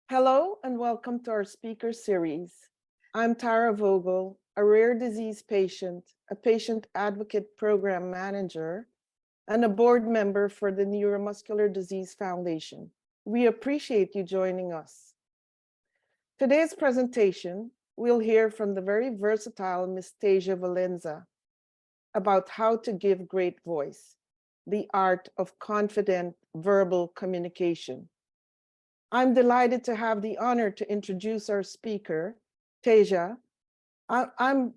Hello and welcome to our speaker series. I'm Tara Vogel, a rare disease patient, a patient advocate program manager, and a board member for the Neuromuscular Disease Foundation. We appreciate you joining us. Today's presentation, we'll hear from the very versatile Ms. Tasia Valenza about how to give great voice, the art of confident verbal communication. I'm delighted to have the honor to introduce our speaker, Tasia. I'm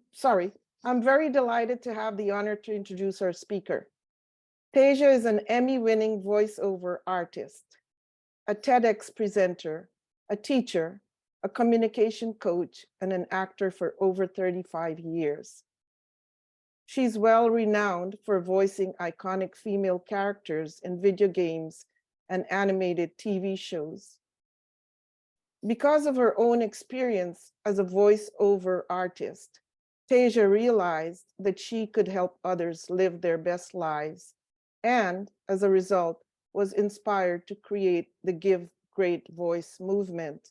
very delighted to have the honor to introduce our speaker. Tasia is an Emmy-winning voiceover artist, a TEDx presenter, a teacher, a communication coach, and an actor for over 35 years. She's well renowned for voicing iconic female characters in video games and animated TV shows. Because of her own experience as a voiceover artist, Tasia realized that she could help others live their best lives, and as a result, was inspired to create the Give Great Voice movement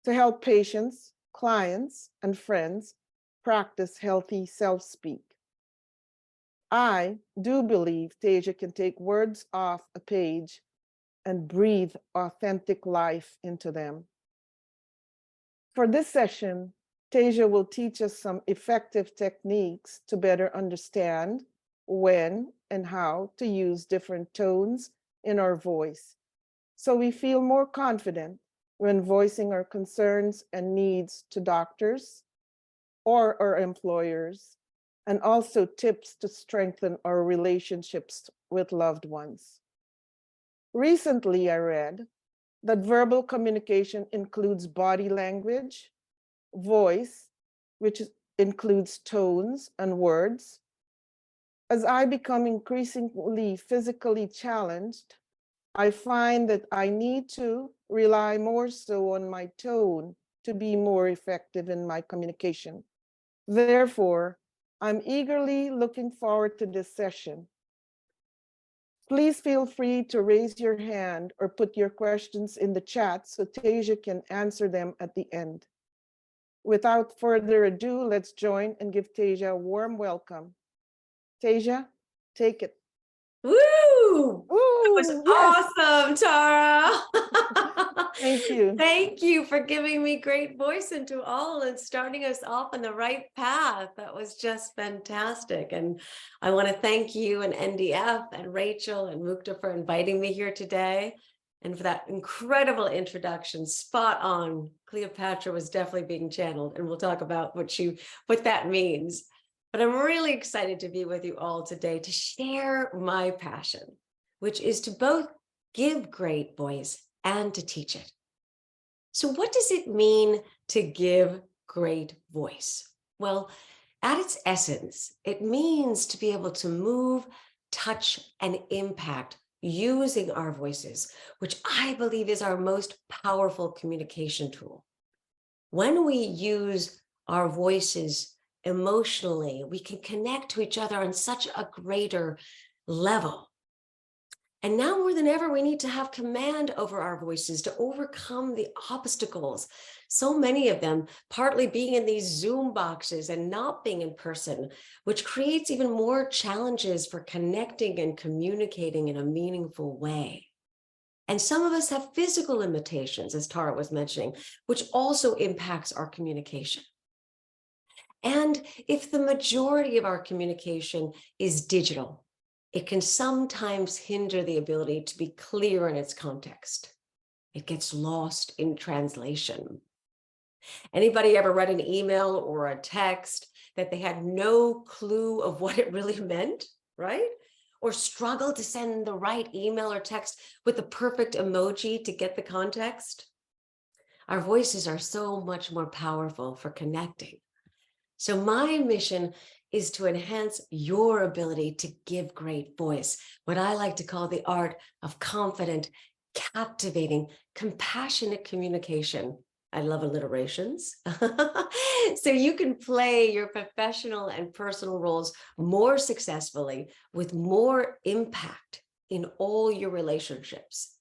to help patients, clients, and friends practice healthy self-speak. I do believe Tasia can take words off a page and breathe authentic life into them. For this session, Tasia will teach us some effective techniques to better understand when and how to use different tones in our voice, so we feel more confident when voicing our concerns and needs to doctors or our employers, and also tips to strengthen our relationships with loved ones. Recently, I read that verbal communication includes body language, voice, which includes tones and words. As I become increasingly physically challenged, I find that I need to rely more so on my tone to be more effective in my communication. Therefore, I'm eagerly looking forward to this session. Please feel free to raise your hand or put your questions in the chat so Tasia can answer them at the end. Without further ado, let's join and give Tasia a warm welcome. Tasia, take it. Woo! That was Yes. awesome, Tara. Thank you. Thank you for giving me great voice into all and starting us off on the right path. That was just fantastic. And I want to thank you and NDF and Rachel and Mukta for inviting me here today and for that incredible introduction. Spot on. Cleopatra was definitely being channeled, and we'll talk about what that means. But I'm really excited to be with you all today to share my passion, which is to both give great voice and to teach it. So what does it mean to give great voice? Well, at its essence, it means to be able to move, touch, and impact using our voices, which I believe is our most powerful communication tool. When we use our voices emotionally, we can connect to each other on such a greater level. And now more than ever, we need to have command over our voices to overcome the obstacles. So many of them, partly being in these Zoom boxes and not being in person, which creates even more challenges for connecting and communicating in a meaningful way. And some of us have physical limitations, as Tara was mentioning, which also impacts our communication. And if the majority of our communication is digital, it can sometimes hinder the ability to be clear in its context. It gets lost in translation. Anybody ever read an email or a text that they had no clue of what it really meant, right? Or struggled to send the right email or text with the perfect emoji to get the context? Our voices are so much more powerful for connecting. So my mission is to enhance your ability to give great voice, what I like to call the art of confident, captivating, compassionate communication. I love alliterations. So you can play your professional and personal roles more successfully with more impact in all your relationships,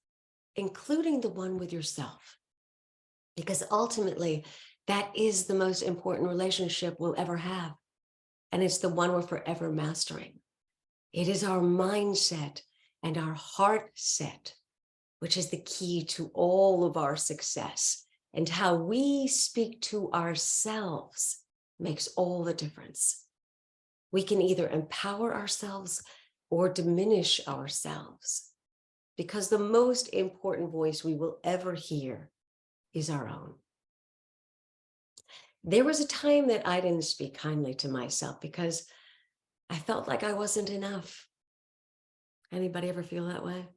including the one with yourself. because ultimately that is the most important relationship we'll ever have. And it's the one we're forever mastering. It is our mindset and our heart set, which is the key to all of our success. And how we speak to ourselves makes all the difference. We can either empower ourselves or diminish ourselves, because the most important voice we will ever hear is our own. There was a time that I didn't speak kindly to myself because I felt like I wasn't enough. Anybody ever feel that way?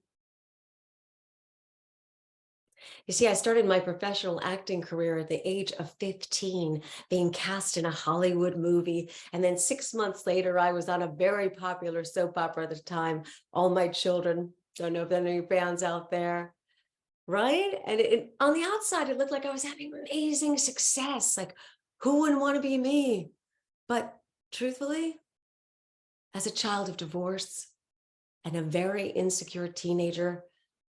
You see, I started my professional acting career at the age of 15, being cast in a Hollywood movie. And then 6 months later, I was on a very popular soap opera at the time, All My Children. Don't know if there are any fans out there, right? And on the outside, it looked like I was having amazing success. Like, who wouldn't want to be me? But truthfully, as a child of divorce and a very insecure teenager,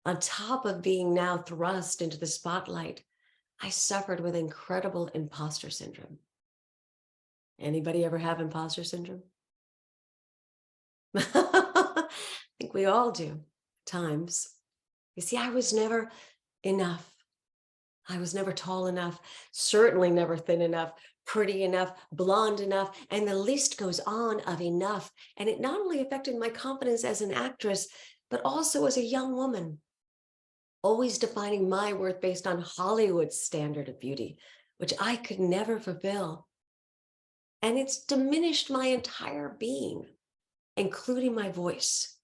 on top of being now thrust into the spotlight, I suffered with incredible imposter syndrome. Anybody ever have imposter syndrome? I think we all do at times. You see, I was never enough. I was never tall enough, certainly never thin enough, pretty enough, blonde enough, and the list goes on of enough. And it not only affected my confidence as an actress, but also as a young woman, always defining my worth based on Hollywood's standard of beauty, which I could never fulfill. And it's diminished my entire being, including my voice.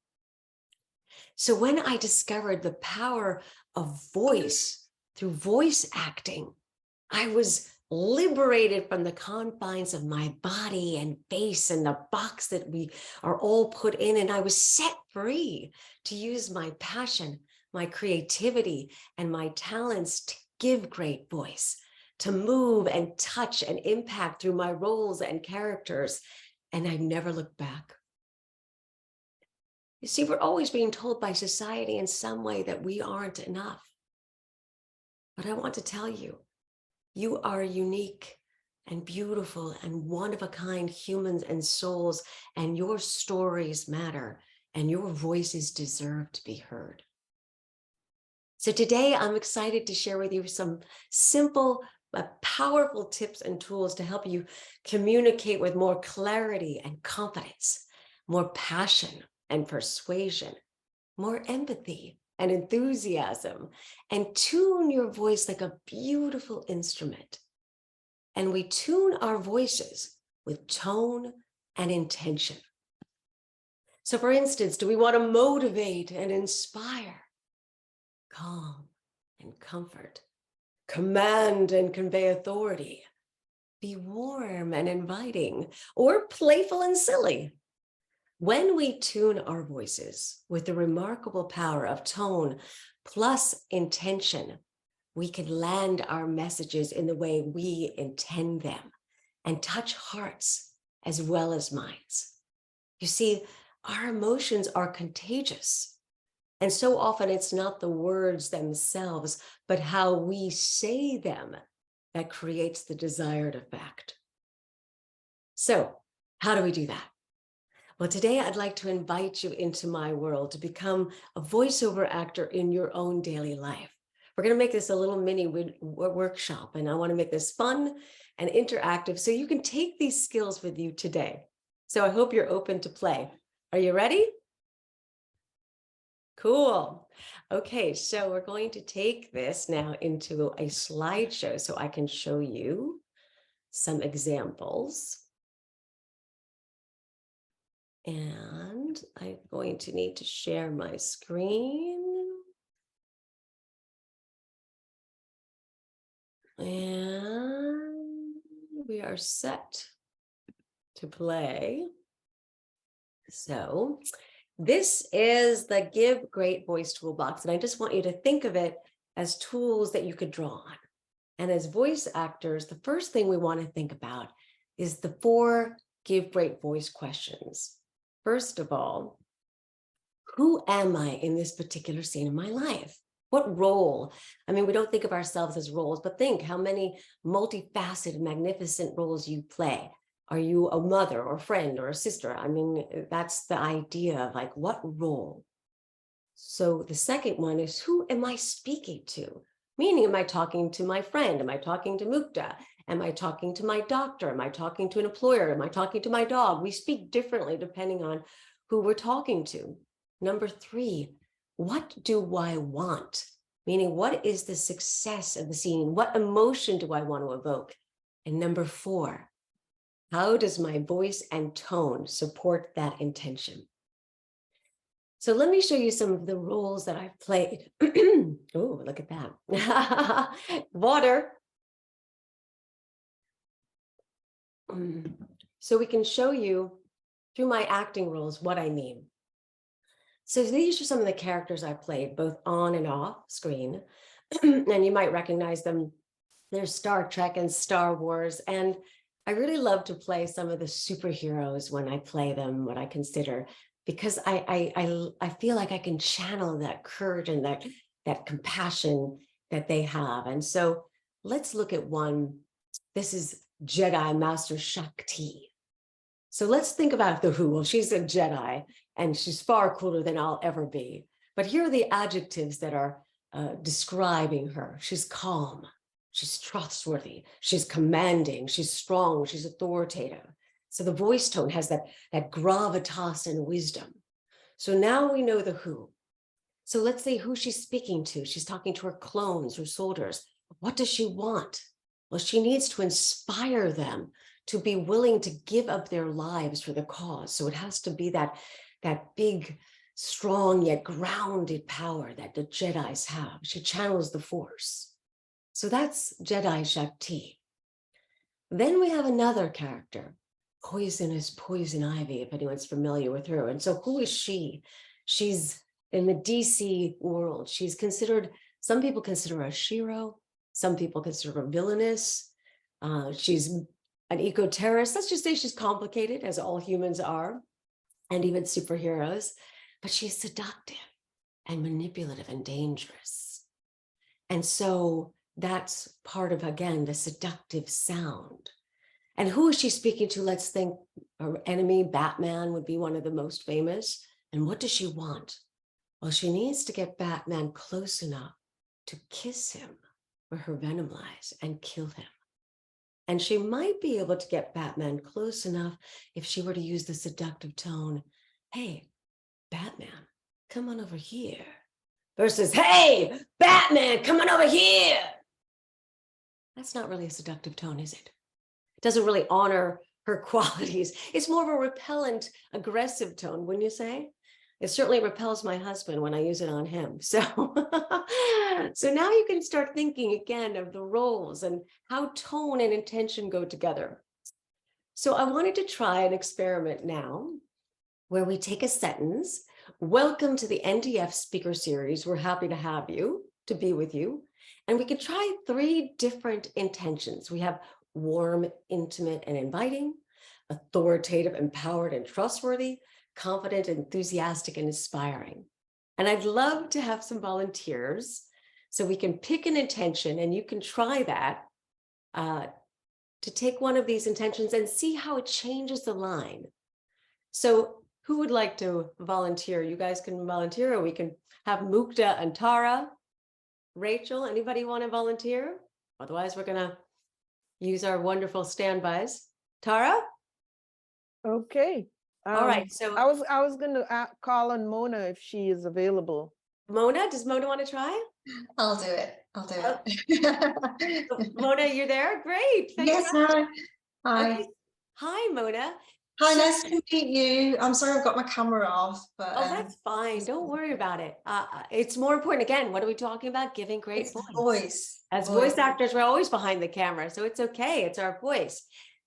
So when I discovered the power of voice through voice acting, I was liberated from the confines of my body and face and the box that we are all put in. And I was set free to use my passion, my creativity, and my talents to give great voice, to move and touch and impact through my roles and characters. And I never looked back. You see, we're always being told by society in some way that we aren't enough. But I want to tell you, you are unique and beautiful and one-of-a-kind humans and souls, and your stories matter, and your voices deserve to be heard. So today, I'm excited to share with you some simple but powerful tips and tools to help you communicate with more clarity and confidence, more passion and persuasion, more empathy and enthusiasm, and tune your voice like a beautiful instrument. And we tune our voices with tone and intention. So for instance, do we want to motivate and inspire, calm and comfort, command and convey authority, be warm and inviting, or playful and silly? When we tune our voices with the remarkable power of tone plus intention, we can land our messages in the way we intend them and touch hearts as well as minds. You see, our emotions are contagious. And so often it's not the words themselves, but how we say them that creates the desired effect. So how do we do that? Well, today I'd like to invite you into my world to become a voiceover actor in your own daily life. We're going to make this a little mini workshop, and I want to make this fun and interactive so you can take these skills with you today. So I hope you're open to play. Are you ready? Cool. Okay, so we're going to take this now into a slideshow so I can show you some examples. And I'm going to need to share my screen. And we are set to play. So this is the Give Great Voice Toolbox. And I just want you to think of it as tools that you could draw on. And as voice actors, the first thing we want to think about is the 4 Give Great Voice questions. First of all, who am I in this particular scene in my life? What role? I mean, we don't think of ourselves as roles, but think how many multifaceted, magnificent roles you play. Are you a mother or friend or a sister? I mean, that's the idea of like, what role? So the second one is, who am I speaking to? Meaning, am I talking to my friend? Am I talking to Mukta? Am I talking to my doctor? Am I talking to an employer? Am I talking to my dog? We speak differently depending on who we're talking to. Number 3, what do I want? Meaning, what is the success of the scene? What emotion do I want to evoke? And number 4, how does my voice and tone support that intention? So let me show you some of the roles that I've played. Oh, look at that. Water. So we can show you through my acting roles what I mean. So these are some of the characters I played, both on and off screen. And you might recognize them. There's Star Trek and Star Wars. And I really love to play some of the superheroes when I play them, what I consider, because I feel like I can channel that courage and that compassion that they have. And so let's look at one. This is Jedi Master Shakti. So let's think about the who. Well, she's a Jedi and she's far cooler than I'll ever be. But here are the adjectives that are describing her. She's calm, she's trustworthy, she's commanding, she's strong, she's authoritative. So the voice tone has that gravitas and wisdom. So now we know the who. So let's say who she's speaking to. She's talking to her clones, her soldiers. What does she want? Well, she needs to inspire them to be willing to give up their lives for the cause. So it has to be that big, strong, yet grounded power that the Jedis have. She channels the force. So that's Jedi Shakti. Then we have another character, Poisonous Poison Ivy, if anyone's familiar with her. And so who is she? She's in the DC world. She's considered, some people consider her a shiro, some people consider her villainous. She's an eco-terrorist. Let's just say she's complicated, as all humans are, and even superheroes, but she's seductive and manipulative and dangerous. And so that's part of, again, the seductive sound. And who is she speaking to? Let's think her enemy, Batman, would be one of the most famous. And what does she want? Well, she needs to get Batman close enough to kiss him where her venom lies and kill him. And she might be able to get Batman close enough if she were to use the seductive tone, hey, Batman, come on over here. Versus, hey, Batman, come on over here. That's not really a seductive tone, is it? It doesn't really honor her qualities. It's more of a repellent, aggressive tone, wouldn't you say? It certainly repels my husband when I use it on him. So, so now you can start thinking again of the roles and how tone and intention go together. So I wanted to try an experiment now where we take a sentence. Welcome to the NDF speaker series. We're happy to have you, to be with you. And we can try 3 different intentions. We have warm, intimate, and inviting, authoritative, empowered, and trustworthy, confident, enthusiastic, and inspiring. And I'd love to have some volunteers so we can pick an intention and you can try that to take one of these intentions and see how it changes the line. So who would like to volunteer? You guys can volunteer, or we can have Mukta and Tara. Rachel, anybody want to volunteer? Otherwise, we're going to use our wonderful standbys. Tara? Okay. All right. So I was going to call on Mona if she is available. Mona, does Mona want to try? I'll do it. I'll do it. Mona, you're there? Great. Yes, hi. Hi. Okay. Hi, Mona. Hi, nice to meet you. I'm sorry I've got my camera off, but oh, that's fine. Don't worry about it. It's more important. Again, what are we talking about? Giving great voice. As voice actors, we're always behind the camera, so it's okay. It's our voice.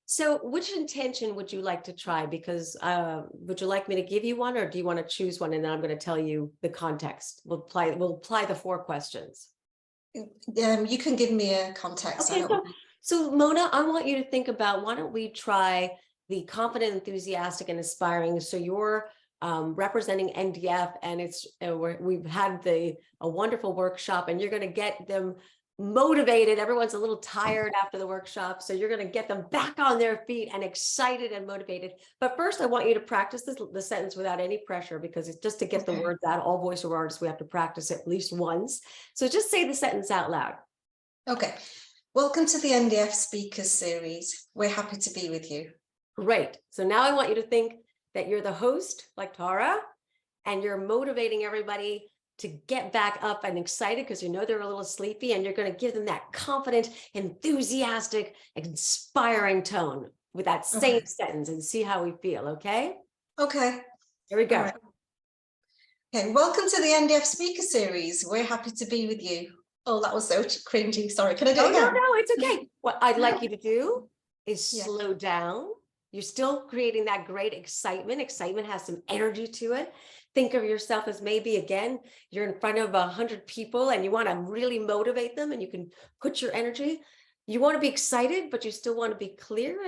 So which intention would you like to try? Because would you like me to give you one, or do you want to choose one and then I'm going to tell you the context? We'll apply the 4 questions. You can give me a context. Okay, so Mona, I want you to think about, why don't we try the confident, enthusiastic, and inspiring. So you're representing NDF, and we've had a wonderful workshop, and you're going to get them motivated. Everyone's a little tired after the workshop, so you're going to get them back on their feet and excited and motivated. But first, I want you to practice the sentence without any pressure, because it's just to get the words out. All voiceover artists, we have to practice at least once. So just say the sentence out loud. Okay. Welcome to the NDF Speakers Series. We're happy to be with you. Great. So now I want you to think that you're the host, like Tara, and you're motivating everybody to get back up and excited, because you know they're a little sleepy, and you're going to give them that confident, enthusiastic, inspiring tone with that same sentence, and see how we feel. Okay. Okay. Here we go. Right. Okay. Welcome to the NDF Speaker Series. We're happy to be with you. Oh, that was so cringy. Sorry. Can I do it again? No, it's okay. What I'd like you to do is slow down. You're still creating that great excitement. Excitement has some energy to it. Think of yourself as maybe, again, you're in front of 100 people and you want to really motivate them, and you can put your energy. You want to be excited, but you still want to be clear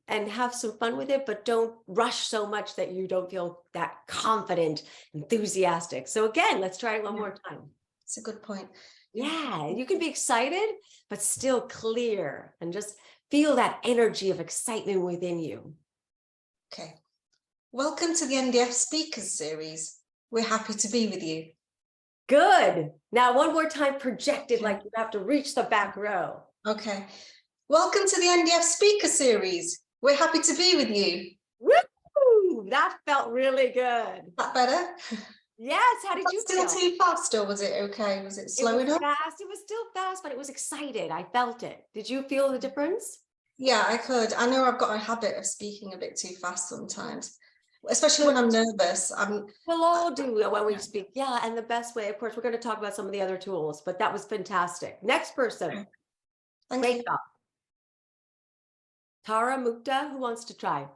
and have some fun with it, but don't rush so much that you don't feel that confident, enthusiastic. So again, let's try it one more time. It's a good point. Yeah, you can be excited, but still clear, and just feel that energy of excitement within you. Okay. Welcome to the NDF Speakers Series. We're happy to be with you. Good. Now, one more time, projected, like you have to reach the back row. Okay. Welcome to the NDF Speaker Series. We're happy to be with you. Woo! That felt really good. Is that better? Yes. How did you feel? Still too fast, or was it okay? Was it slow enough? Fast. It was still fast, but it was excited. I felt it. Did you feel the difference? Yeah, I could. I know I've got a habit of speaking a bit too fast sometimes, especially when I'm nervous. We'll all do it when we speak. Yeah. And the best way, of course, we're going to talk about some of the other tools, but that was fantastic. Next person. Great job. Tara, Mukta, who wants to try?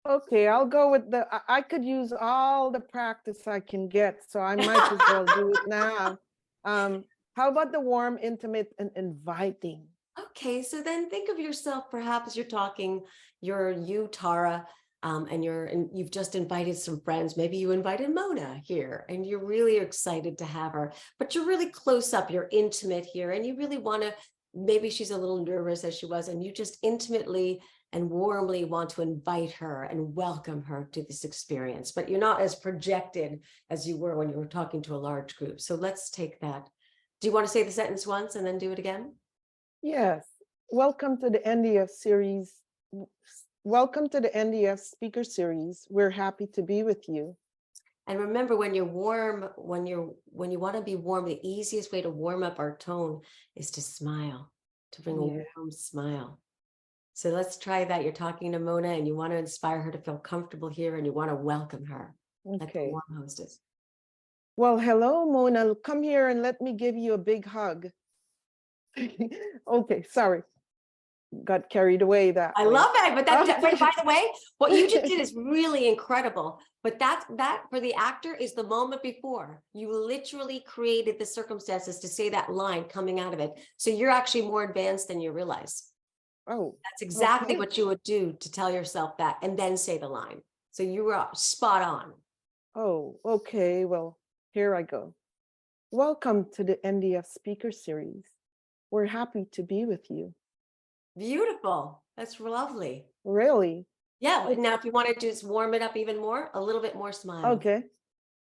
Okay, I'll go with I could use all the practice I can get, so I might as well do it now. How about the warm, intimate, and inviting? Okay, so then think of yourself, perhaps you're talking, you, Tara, and you've just invited some friends. Maybe you invited Mona here, and you're really excited to have her, but you're really close up, you're intimate here, and you really want to, maybe she's a little nervous as she was, and you just intimately and warmly want to invite her and welcome her to this experience, but you're not as projected as you were when you were talking to a large group. So let's take that. Do you want to say the sentence once and then do it again? Yes. Welcome to the NDF series. Welcome to the NDF Speaker Series. We're happy to be with you. And remember, when you're warm, when you want to be warm, the easiest way to warm up our tone is to smile, to bring a warm smile. So let's try that. You're talking to Mona and you want to inspire her to feel comfortable here, and you want to welcome her. Like the warm hostess. Well, hello, Mona. Come here and let me give you a big hug. Okay, sorry. Got carried away that I way. love it. But by the way, what you just did is really incredible. But that for the actor is the moment before. You literally created the circumstances to say that line coming out of it. So you're actually more advanced than you realize. Oh, that's exactly what you would do to tell yourself that, and then say the line. So you were spot on. Oh, okay. Well, here I go. Welcome to the NDF Speaker Series. We're happy to be with you. Beautiful. That's lovely. Really? Yeah. Now, if you want to just warm it up even more, a little bit more smile. Okay.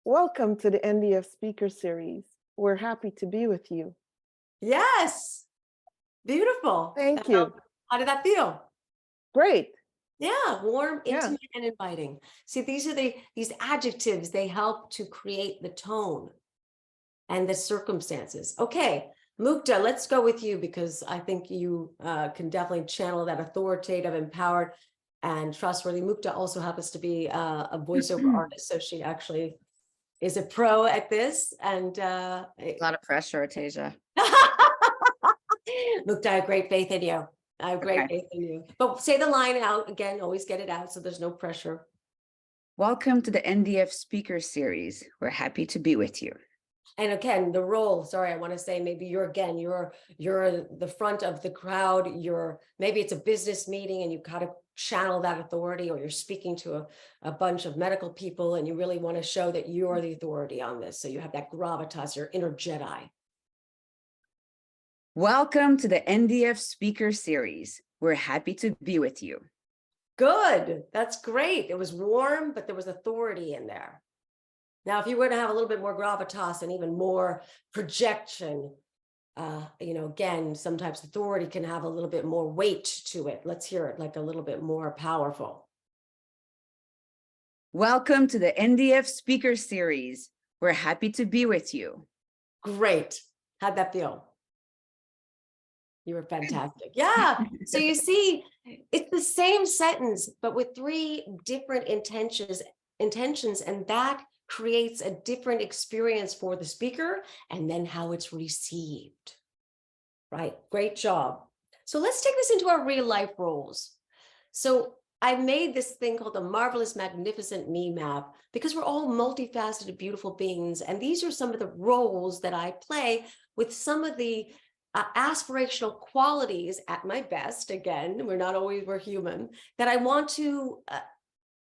Welcome to the NDF Speaker Series. We're happy to be with you. Yes. Beautiful. Thank you. How did that feel? Great. Yeah, warm, intimate, and inviting. See, these are these adjectives. They help to create the tone and the circumstances. Okay, Mukta, let's go with you, because I think you can definitely channel that authoritative, empowered, and trustworthy. Mukta also happens to be a voiceover artist, so she actually is a pro at this. And a lot of pressure, Tasia. Mukta, I have great faith in you. I have great faith in you. But say the line out again, always get it out so there's no pressure. Welcome to the NDF Speaker Series. We're happy to be with you. And again, the role, sorry, I want to say maybe you're the front of the crowd. Maybe it's a business meeting and you got to channel that authority, or you're speaking to a bunch of medical people and you really want to show that you're the authority on this. So you have that gravitas, your inner Jedi. Welcome to the NDF Speaker Series. We're happy to be with you. Good. That's great. It was warm, but there was authority in there. Now, if you were to have a little bit more gravitas and even more projection, again, sometimes authority can have a little bit more weight to it. Let's hear it, like a little bit more powerful. Welcome to the NDF Speaker Series. We're happy to be with you. Great. How'd that feel? You were fantastic. Yeah. So you see, it's the same sentence, but with 3 different intentions, and that creates a different experience for the speaker and then how it's received. Right. Great job. So let's take this into our real life roles. So I made this thing called the Marvelous Magnificent Me Map because we're all multifaceted, beautiful beings. And these are some of the roles that I play with some of the aspirational qualities at my best. Again, we're human, that I want to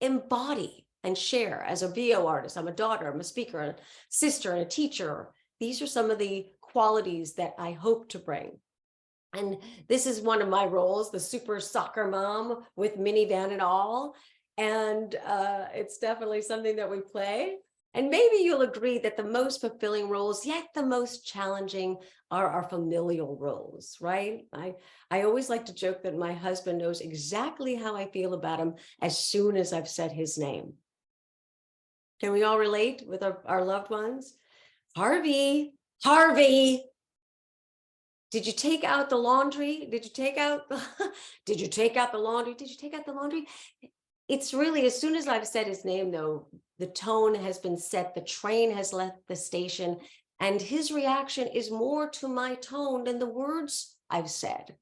embody and share as a VO artist. I'm a daughter, I'm a speaker, a sister, and a teacher. These are some of the qualities that I hope to bring. And this is one of my roles, the super soccer mom with minivan and all. And it's definitely something that we play. And maybe you'll agree that the most fulfilling roles, yet the most challenging, are our familial roles, right? I always like to joke that my husband knows exactly how I feel about him as soon as I've said his name. Can we all relate with our loved ones? Harvey, did you take out the laundry? Did you take out the laundry? It's really, as soon as I've said his name, though, the tone has been set, the train has left the station, and his reaction is more to my tone than the words I've said.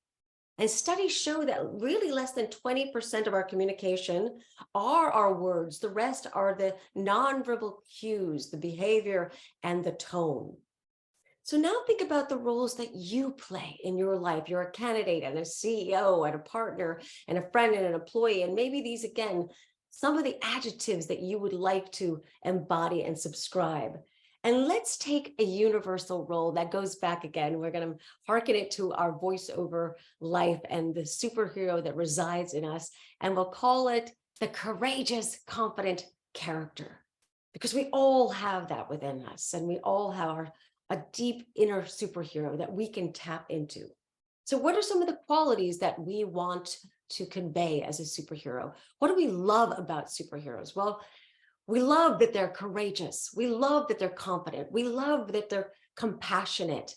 And studies show that really less than 20% of our communication are our words. The rest are the nonverbal cues, the behavior, and the tone. So now think about the roles that you play in your life. You're a candidate and a CEO and a partner and a friend and an employee. And maybe these, again, some of the adjectives that you would like to embody and subscribe. And let's take a universal role that goes back again. We're going to hearken it to our voiceover life and the superhero that resides in us. And we'll call it the courageous, confident character. Because we all have that within us. And we all have a deep inner superhero that we can tap into. So what are some of the qualities that we want to convey as a superhero? What do we love about superheroes? Well, we love that they're courageous. We love that they're confident. We love that they're compassionate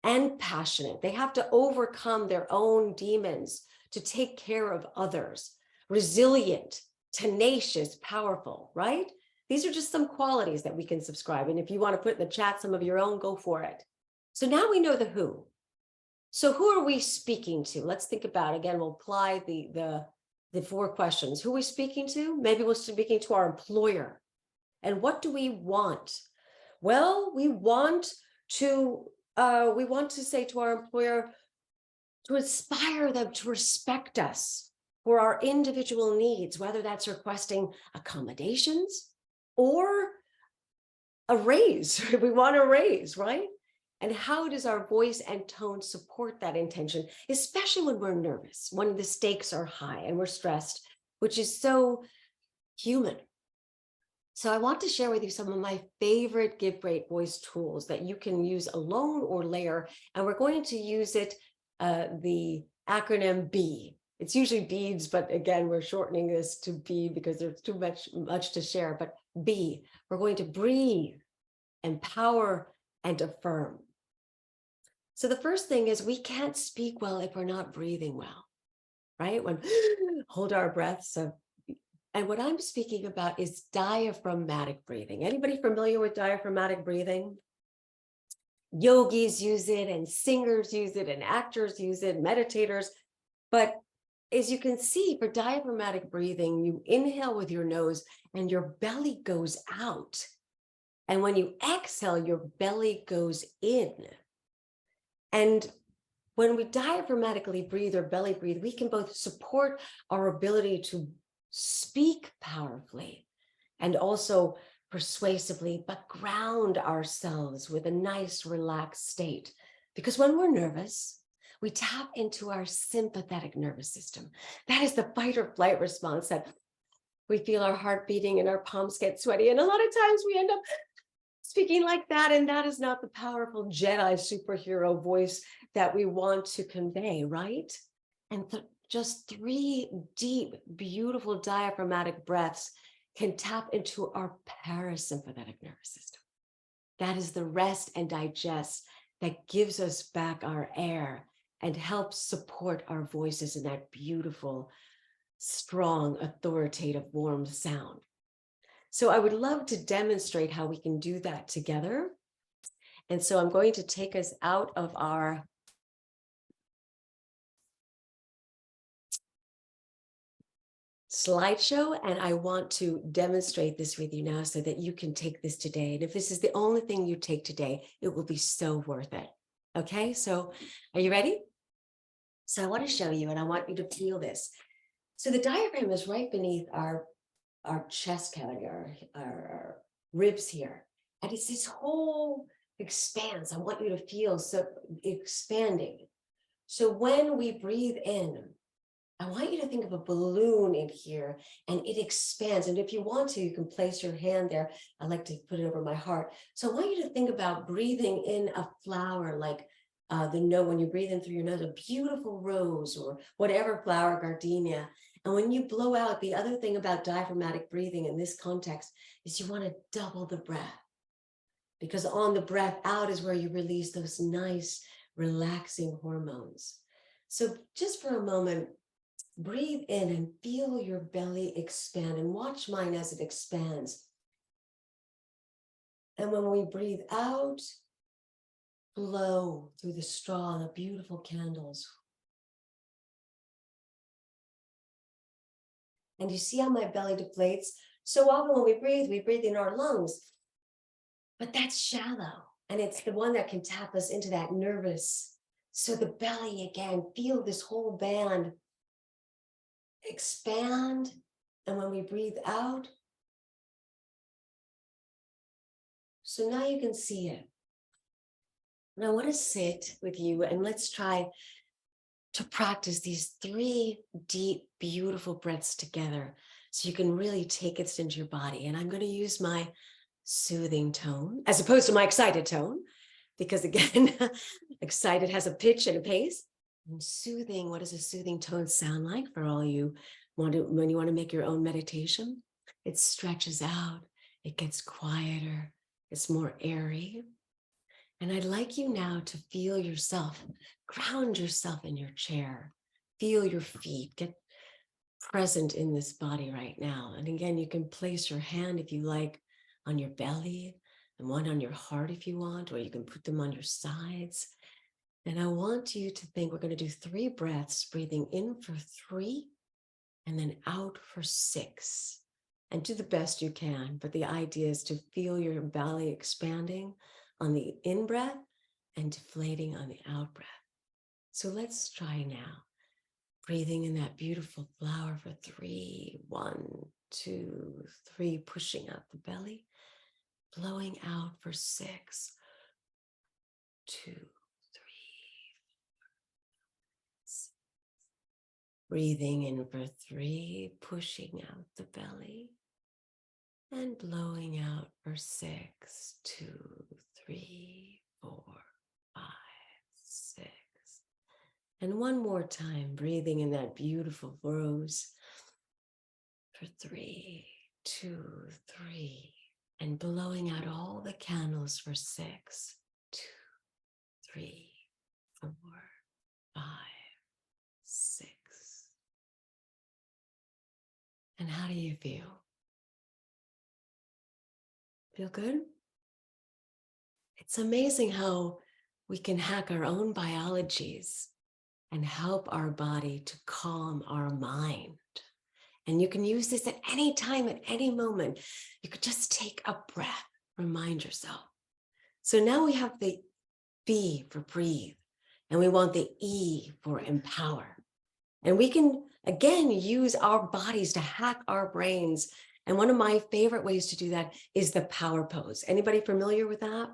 and passionate. They have to overcome their own demons to take care of others. Resilient, tenacious, powerful, right? These are just some qualities that we can subscribe. And if you want to put in the chat some of your own, go for it. So now we know the who. So who are we speaking to? Let's think about, again, we'll apply the 4 questions. Who are we speaking to? Maybe we're speaking to our employer. And what do we want? Well, we want to say to our employer, to inspire them to respect us for our individual needs, whether that's requesting accommodations or a raise. We want a raise, right? And how does our voice and tone support that intention, especially when we're nervous, when the stakes are high and we're stressed, which is so human. So I want to share with you some of my favorite Give Great Voice tools that you can use alone or layer. And we're going to use it, the acronym B. It's usually beads, but again, we're shortening this to B because there's too much to share. But B, we're going to breathe, empower, and affirm. So the first thing is we can't speak well if we're not breathing well, right? When hold our breath. So, and what I'm speaking about is diaphragmatic breathing. Anybody familiar with diaphragmatic breathing? Yogis use it, and singers use it, and actors use it, meditators. But as you can see, for diaphragmatic breathing, you inhale with your nose and your belly goes out. And when you exhale, your belly goes in. And when we diaphragmatically breathe or belly breathe, we can both support our ability to speak powerfully and also persuasively, but ground ourselves with a nice, relaxed state. Because when we're nervous, we tap into our sympathetic nervous system. That is the fight or flight response that we feel our heart beating and our palms get sweaty. And a lot of times we end up speaking like that. And that is not the powerful Jedi superhero voice that we want to convey, right? And just 3 deep, beautiful diaphragmatic breaths can tap into our parasympathetic nervous system. That is the rest and digest that gives us back our air and helps support our voices in that beautiful, strong, authoritative, warm sound. So I would love to demonstrate how we can do that together. And so I'm going to take us out of our slideshow, and I want to demonstrate this with you now so that you can take this today. And if this is the only thing you take today, it will be so worth it. Okay, so are you ready? So I want to show you, and I want you to feel this. So the diaphragm is right beneath our chest cavity, our ribs here. And it's this whole expanse. I want you to feel so expanding. So when we breathe in, I want you to think of a balloon in here and it expands. And if you want to, you can place your hand there. I like to put it over my heart. So I want you to think about breathing in a flower, like the note when you breathe in through your nose, a beautiful rose or whatever flower, gardenia. And when you blow out, the other thing about diaphragmatic breathing in this context is you want to double the breath. Because on the breath out is where you release those nice, relaxing hormones. So just for a moment, breathe in and feel your belly expand and watch mine as it expands. And when we breathe out, blow through the straw, the beautiful candles. And you see how my belly deflates? So often when we breathe in our lungs, but that's shallow. And it's the one that can tap us into that nervous. So the belly again, feel this whole band expand. And when we breathe out, so now you can see it. And I want to sit with you and let's try to practice these 3 deep, beautiful breaths together so you can really take it into your body. And I'm going to use my soothing tone as opposed to my excited tone, because again, excited has a pitch and a pace. And soothing, what does a soothing tone sound like for all you when you want to make your own meditation? It stretches out, it gets quieter, it's more airy. And I'd like you now to feel yourself, ground yourself in your chair, feel your feet, get present in this body right now. And again, you can place your hand if you like on your belly and one on your heart if you want, or you can put them on your sides. And I want you to think we're going to do 3 breaths, breathing in for 3 and then out for 6. And do the best you can. But the idea is to feel your belly expanding on the in-breath and deflating on the out-breath. So let's try now. Breathing in that beautiful flower for 3, 1, 2, 3, pushing out the belly. Blowing out for 6, 2, 3. Breathing in for 3, pushing out the belly. And blowing out for 6, 2, 3, 4, 5, 6. And one more time, breathing in that beautiful rose for 3, 2, 3. And blowing out all the candles for 6, 2, 3, 4, 5, 6. And how do you feel? Feel good? It's amazing how we can hack our own biologies and help our body to calm our mind. And you can use this at any time, at any moment. You could just take a breath remind yourself. So now we have the B for breathe, and we want the E for empower. And we can, again, use our bodies to hack our brains. And one of my favorite ways to do that is the power pose. Anybody familiar with that?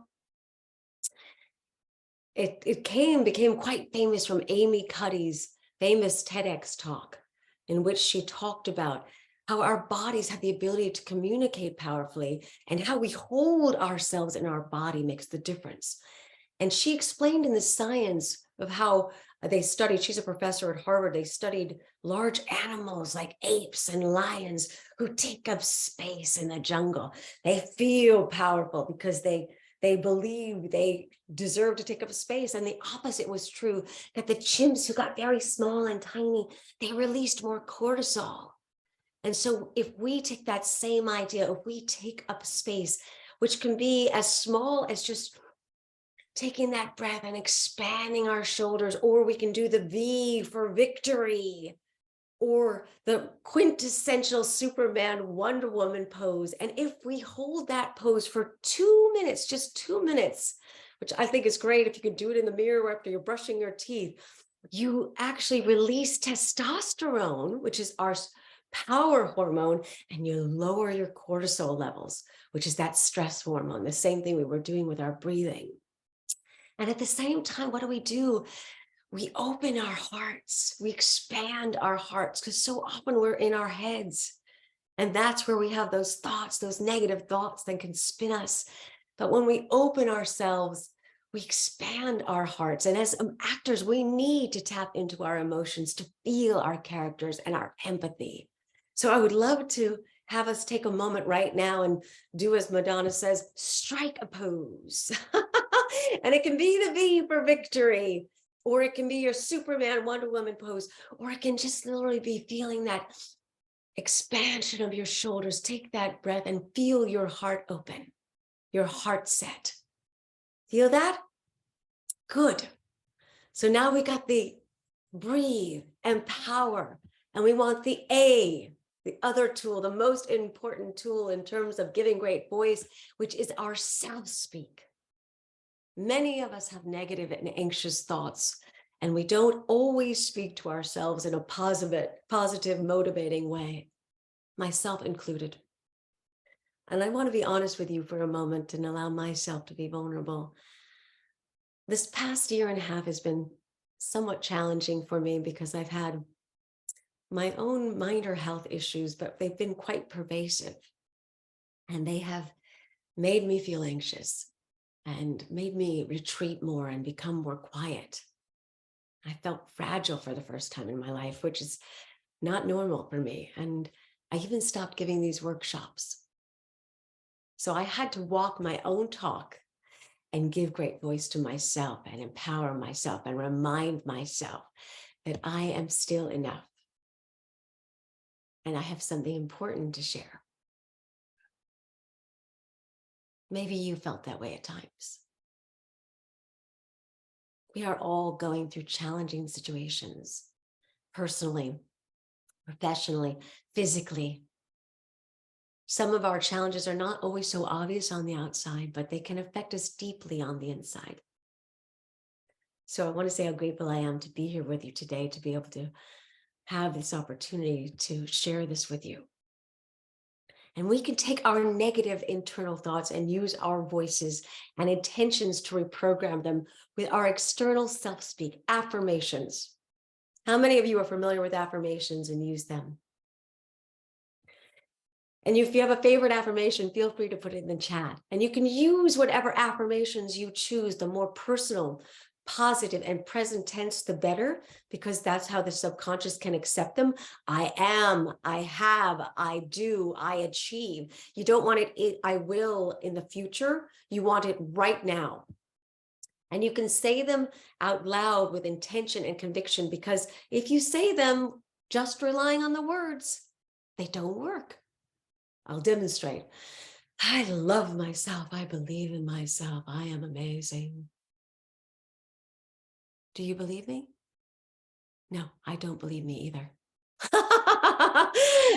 It became quite famous from Amy Cuddy's famous TEDx talk, in which she talked about how our bodies have the ability to communicate powerfully, and how we hold ourselves in our body makes the difference. And she explained in the science of how they studied, she's a professor at Harvard, they studied large animals like apes and lions who take up space in the jungle. They feel powerful because they believe they deserve to take up space. And the opposite was true, that the chimps who got very small and tiny, they released more cortisol. And so if we take that same idea, if we take up space, which can be as small as just taking that breath and expanding our shoulders, or we can do the V for victory, or the quintessential Superman Wonder Woman pose. And if we hold that pose for 2 minutes, just 2 minutes, which I think is great if you could do it in the mirror after you're brushing your teeth, you actually release testosterone, which is our power hormone, and you lower your cortisol levels, which is that stress hormone, the same thing we were doing with our breathing. And at the same time, what do? We open our hearts, we expand our hearts, because so often we're in our heads. And that's where we have those thoughts, those negative thoughts that can spin us. But when we open ourselves, we expand our hearts. And as actors, we need to tap into our emotions to feel our characters and our empathy. So I would love to have us take a moment right now and do, as Madonna says, strike a pose. And it can be the V for victory, or it can be your Superman Wonder Woman pose, or it can just literally be feeling that expansion of your shoulders. Take that breath and feel your heart open, your heart set. Feel that? Good. So now we got the breathe, empower, and we want the A, the other tool, the most important tool in terms of giving great voice, which is our self-speak. Many of us have negative and anxious thoughts, and we don't always speak to ourselves in a positive, motivating way, myself included. And I want to be honest with you for a moment and allow myself to be vulnerable. This past year and a half has been somewhat challenging for me because I've had my own minor health issues, but they've been quite pervasive, and they have made me feel anxious and made me retreat more and become more quiet. I felt fragile for the first time in my life, which is not normal for me. And I even stopped giving these workshops. So I had to walk my own talk and give great voice to myself and empower myself and remind myself that I am still enough. And I have something important to share. Maybe you felt that way at times. We are all going through challenging situations, personally, professionally, physically. Some of our challenges are not always so obvious on the outside, but they can affect us deeply on the inside. So I want to say how grateful I am to be here with you today, to be able to have this opportunity to share this with you. And we can take our negative internal thoughts and use our voices and intentions to reprogram them with our external self-speak, affirmations. How many of you are familiar with affirmations and use them? And if you have a favorite affirmation, feel free to put it in the chat. And you can use whatever affirmations you choose, the more personal, positive, and present tense, the better, because that's how the subconscious can accept them. I am, I have, I do, I achieve. You don't want it, I will in the future. You want it right now. And you can say them out loud with intention and conviction, because if you say them just relying on the words, they don't work. I'll demonstrate. I love myself. I believe in myself. I am amazing. Do you believe me? No, I don't believe me either.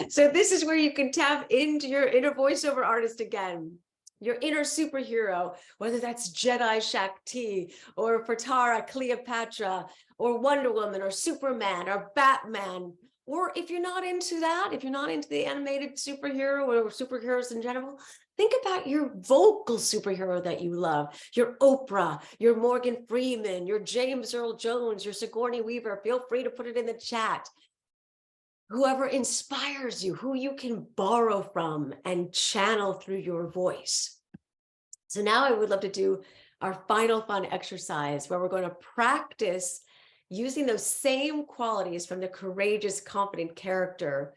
So this is where you can tap into your inner voiceover artist again. your inner superhero, whether that's Jedi Shakti, or for Tara, Cleopatra, or Wonder Woman, or Superman, or Batman. Or if you're not into that, if you're not into the animated superhero or superheroes in general, think about your vocal superhero that you love, your Oprah, your Morgan Freeman, your James Earl Jones, your Sigourney Weaver. Feel free to put it in the chat. Whoever inspires you, who you can borrow from and channel through your voice. So now I would love to do our final fun exercise where we're going to practice using those same qualities from the courageous, confident character.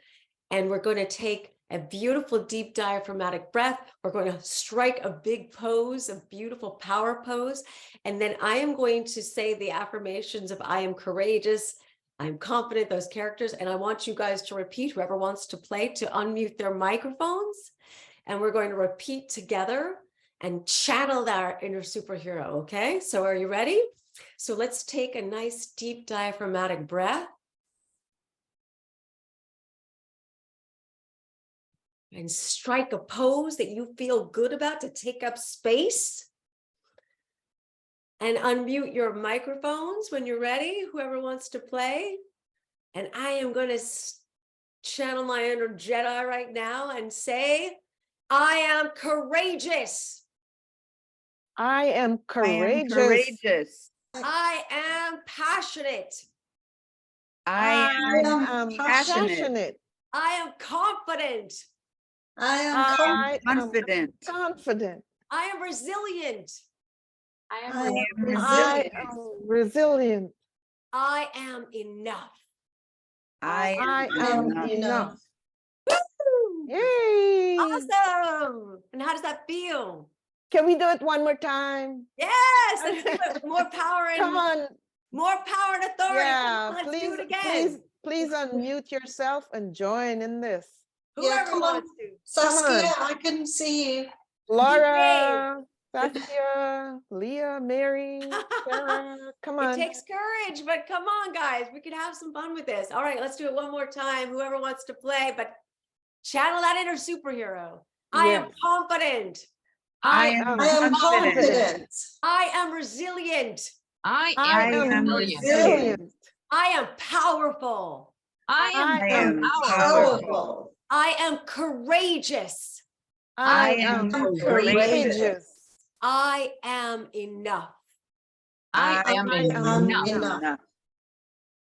And we're going to take a beautiful, deep diaphragmatic breath. We're going to strike a big pose, a beautiful power pose. And then I am going to say the affirmations of I am courageous, I'm confident, those characters. And I want you guys to repeat, whoever wants to play, to unmute their microphones. And we're going to repeat together and channel our inner superhero. Okay, so are you ready? So let's take a nice deep diaphragmatic breath. And strike a pose that you feel good about to take up space. And unmute your microphones when you're ready, whoever wants to play. And I am going to channel my inner Jedi right now and say, I am courageous. I am courageous. I am courageous. I am passionate. I am am passionate. passionate. I am confident. I am I am confident. confident. I am resilient. I I am am I resilient. am resilient. I am enough. I I am enough. enough. Woo! Yay! Awesome. And how does that feel? Can we do it one more time? Yes, let's do it. More power and Come on. more power and authority. Yeah, Come on, let's do it again. please unmute yourself and join in this. Whoever come on. wants to. Saskia, on. I couldn't see you. Laura, Tasia, Leah, Mary, Sarah, come It on. takes courage, but come on, guys. We could have some fun with this. All right, let's do it one more time. Whoever wants to play, but channel that inner superhero. I am Yes. confident. I am I am confident. confident. I am resilient. I am am resilient. resilient. I am powerful. I am Powerful. I am courageous. I am am courageous. courageous. I am enough. I am am enough. enough.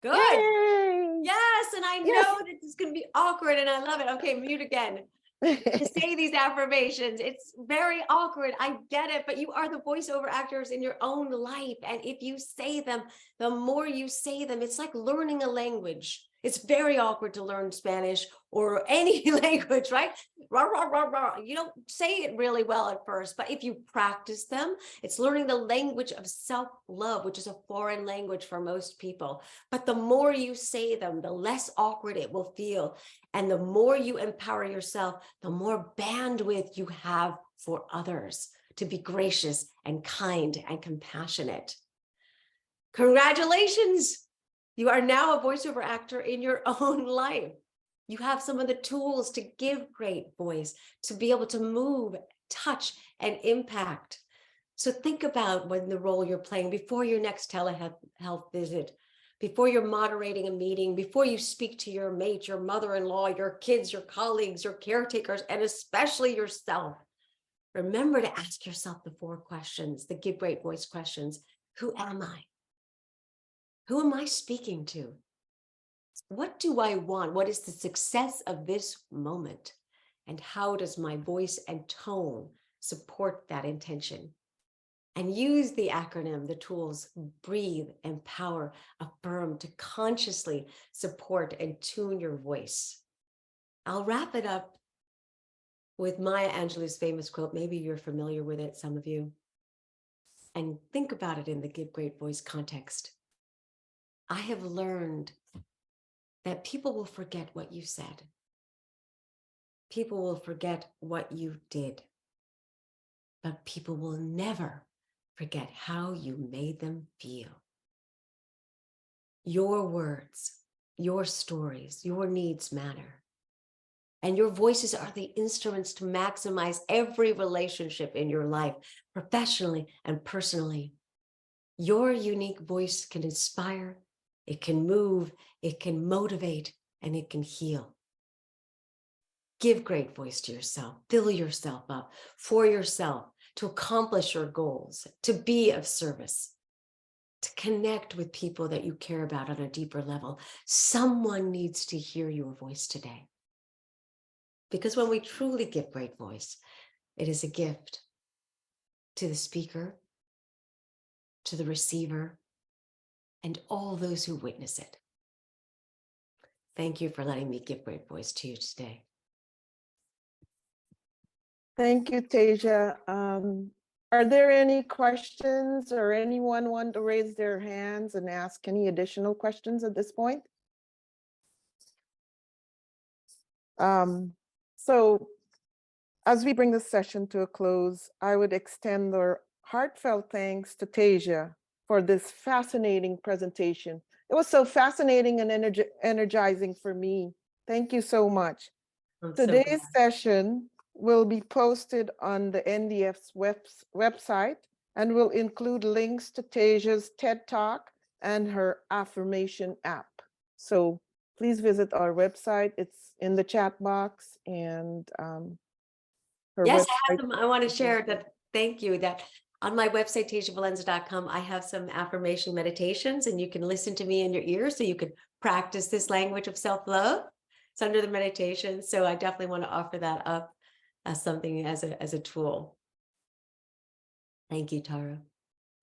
Good. Yay! Yes, and I Yes. know that this is going to be awkward and I love it. Okay, mute again. To say these affirmations, it's very awkward. I get it, but you are the voiceover actors in your own life. And if you say them, the more you say them, it's like learning a language. It's very awkward to learn Spanish or any language, right? Rah, rah, rah, rah. You don't say it really well at first, but if you practice them, it's learning the language of self-love, which is a foreign language for most people. But the more you say them, the less awkward it will feel. And the more you empower yourself, the more bandwidth you have for others to be gracious and kind and compassionate. Congratulations. You are now a voiceover actor in your own life. You have some of the tools to give great voice, to be able to move, touch, and impact. So think about when the role you're playing before your next telehealth visit, before you're moderating a meeting, before you speak to your mate, your mother-in-law, your kids, your colleagues, your caretakers, and especially yourself. Remember to ask yourself the 4 questions, the Give Great Voice questions. Who am I? Who am I speaking to? What do I want? What is the success of this moment? And how does my voice and tone support that intention? And use the acronym, the tools, breathe, empower, affirm to consciously support and tune your voice. I'll wrap it up with Maya Angelou's famous quote. Maybe you're familiar with it, some of you. And think about it in the Give Great Voice context. I have learned that people will forget what you said. People will forget what you did. But people will never forget how you made them feel. Your words, your stories, your needs matter. And your voices are the instruments to maximize every relationship in your life, professionally and personally. Your unique voice can inspire, it can move, it can motivate, and it can heal. Give great voice to yourself, fill yourself up for yourself to accomplish your goals, to be of service, to connect with people that you care about on a deeper level. Someone needs to hear your voice today. Because when we truly give great voice, it is a gift to the speaker, to the receiver, and all those who witness it. Thank you for letting me give great voice to you today. Thank you, Tasia. Are there any questions or anyone want to raise their hands and ask any additional questions at this point? So as we bring this session to a close, I would extend our heartfelt thanks to Tasia for this fascinating presentation. It was so fascinating and energizing for me. Thank you so much. Today's session will be posted on the NDF's website and will include links to Tasia's TED Talk and her Affirmation app. So please visit our website. It's in the chat box, and her yes, website. I want to share that. Thank you. That on my website, tasiavalenza.com, I have some affirmation meditations, and you can listen to me in your ears so you can practice this language of self-love. It's under the meditation. So I definitely want to offer that up as something, as a tool. Thank you, Tara,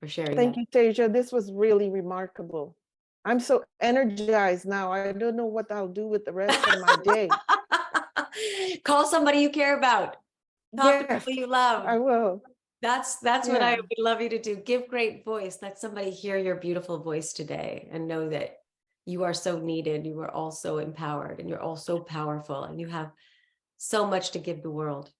for sharing Thank that. you, Tasia. This was really remarkable. I'm so energized now. I don't know what I'll do with the rest of my day. Call somebody you care about. Talk to Yes, people you love. I will. That's what I Yeah. would love you to do. Give great voice. Let somebody hear your beautiful voice today and know that you are so needed. You are also empowered, and you're also powerful, and you have so much to give the world.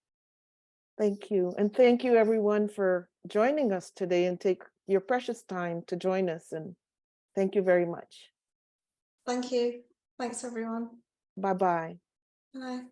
Thank you. And thank you everyone for joining us today and take your precious time to join us. And thank you very much. Thank you. Thanks, everyone. Bye-bye. Bye.